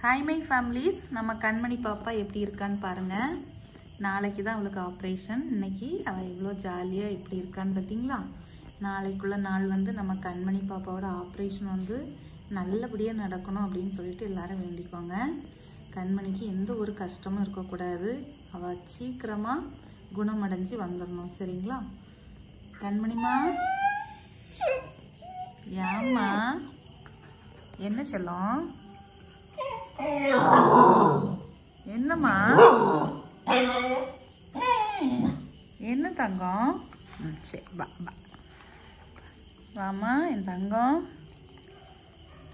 Hi my families, நம்ம கண்மணி பாப்பா எப்படி இருக்கான்னு பாருங்க. நாளைக்கு தான் அவளுக்கு ஆபரேஷன். இன்னைக்கு அவ இவ்ளோ ஜாலியா எப்படி இருக்கான்னு பாத்தீங்களா? நாளைக்குள்ள நாள் வந்து நம்ம கண்மணி பாப்பாவோட ஆபரேஷன் வந்து நல்லபடியா நடக்கணும் அப்படினு சொல்லிட்டு எல்லாரும் வேண்டிக்கோங்க. கண்மணிக்கு எந்த ஒரு கஷ்டமும் இருக்க கூடாது. அவ சீக்கிரமா குணமடைஞ்சு வந்துறணும். சரிங்களா? கண்மணிமா யாமா என்ன செல்லம் என்னம்மா என்ன தங்கம் சரி வா வா வாமா என் தங்கம்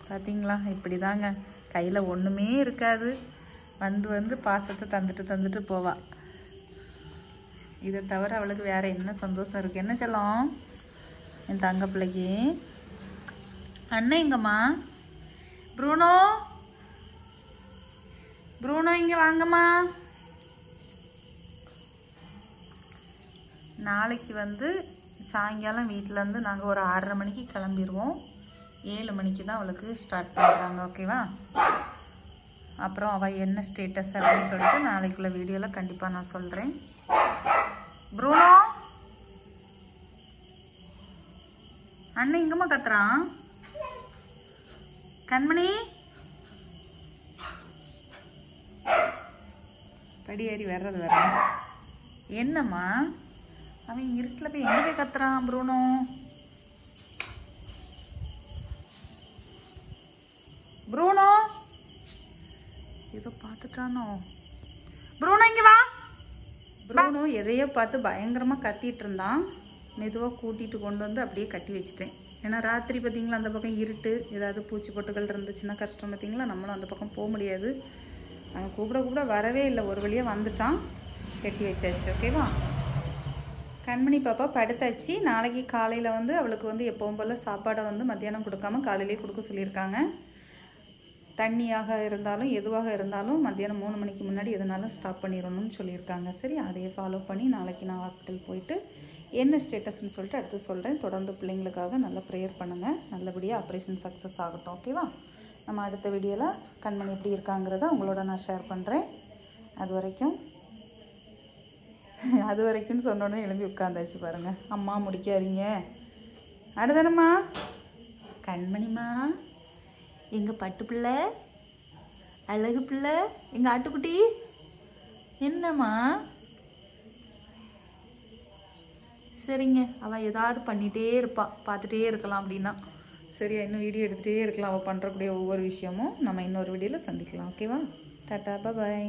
பார்த்தீங்களா இப்படிதாங்க கையில் ஒன்றுமே இருக்காது வந்து வந்து பாசத்தை தந்துட்டு போவா இதை தவிர அவளுக்கு வேற என்ன சந்தோஷம் இருக்கு என்ன செல்லம் என் தங்க பிள்ளைக்கு அண்ணன் எங்கம்மா ப்ரூனோ ப்ரூனோ இங்க வாங்கம்மா நாளைக்கு வந்து சாயங்காலம் வீட்டிலேருந்து நாங்கள் ஒரு 6:30 மணிக்கு கிளம்பிடுவோம் 7 மணிக்கு தான் அவளுக்கு ஸ்டார்ட் பண்ணுறாங்க ஓகேவா அப்புறம் அவள் என்ன ஸ்டேட்டஸ் அப்படின்னு சொல்லிட்டு நாளைக்குள்ள வீடியோவில் கண்டிப்பாக நான் சொல்கிறேன் ப்ரூனோ அண்ணன் எங்கம்மா கத்துறான் கண்மணி படி ஏறி வர்றது வர என்னம்மா அவன் இருட்டில் போய் எங்கே போய் கத்துறான் ப்ரூனோ ப்ரூனோ ஏதோ பார்த்துட்டானோ ப்ரூனோ இங்கே வா ப்ரூனோ எதையோ பார்த்து பயங்கரமாக கத்திட்டு இருந்தான் மெதுவாக கூட்டிகிட்டு கொண்டு வந்து அப்படியே கட்டி வச்சுட்டேன் ஏன்னா ராத்திரி பார்த்தீங்களா அந்த பக்கம் இருட்டு ஏதாவது பூச்சி பொட்டுகள் இருந்துச்சுன்னா கஷ்டம் பார்த்தீங்களா நம்மளும் அந்த பக்கம் போக முடியாது அவன் கூப்பிட வரவே இல்லை ஒரு வழியாக வந்துட்டான் கட்டி வச்சாச்சு ஓகேவா கண்மணி பாப்பா படுத்தாச்சு நாளைக்கு காலையில் வந்து அவளுக்கு வந்து எப்பவும் போல் சாப்பாடை வந்து மத்தியானம் கொடுக்காம காலையிலே கொடுக்க சொல்லியிருக்காங்க தண்ணியாக இருந்தாலும் எதுவாக இருந்தாலும் மத்தியானம் 3 மணிக்கு முன்னாடி எதுனாலும் ஸ்டாப் பண்ணிடணும்னு சொல்லியிருக்காங்க சரி அதையே ஃபாலோ பண்ணி நாளைக்கு நான் ஹாஸ்பிட்டல் போயிட்டு என்ன ஸ்டேட்டஸ்ன்னு சொல்லிட்டு அடுத்து சொல்கிறேன் தொடர்ந்து பிள்ளைங்களுக்காக நல்லா ப்ரேயர் பண்ணுங்கள் நல்லபடியாக ஆப்ரேஷன் சக்ஸஸ் ஆகட்டும் ஓகேவா நம்ம அடுத்த வீடியோவில் கண்மணி எப்படி இருக்காங்கிறத உங்களோட நான் ஷேர் பண்ணுறேன் அது வரைக்கும்னு சொன்னோடனே எழும்பி உட்காந்தாச்சு பாருங்கள் அம்மா முடிக்காதீங்க அடுதானம்மா கண்மணிமா எங்கள் பட்டு பிள்ளை அழகு பிள்ளை எங்கள் ஆட்டுக்குட்டி என்னம்மா சரிங்க அவள் ஏதாவது பண்ணிகிட்டே இருப்பாள் பார்த்துட்டே இருக்கலாம் அப்படின்னா சரியா இன்னும் வீடியோ எடுத்துகிட்டே இருக்கலாம் அவள் பண்ணுறக்கூடிய ஒவ்வொரு விஷயமும் நம்ம இன்னொரு வீடியோவில் சந்திக்கலாம் ஓகேவா டாட்டா பாய்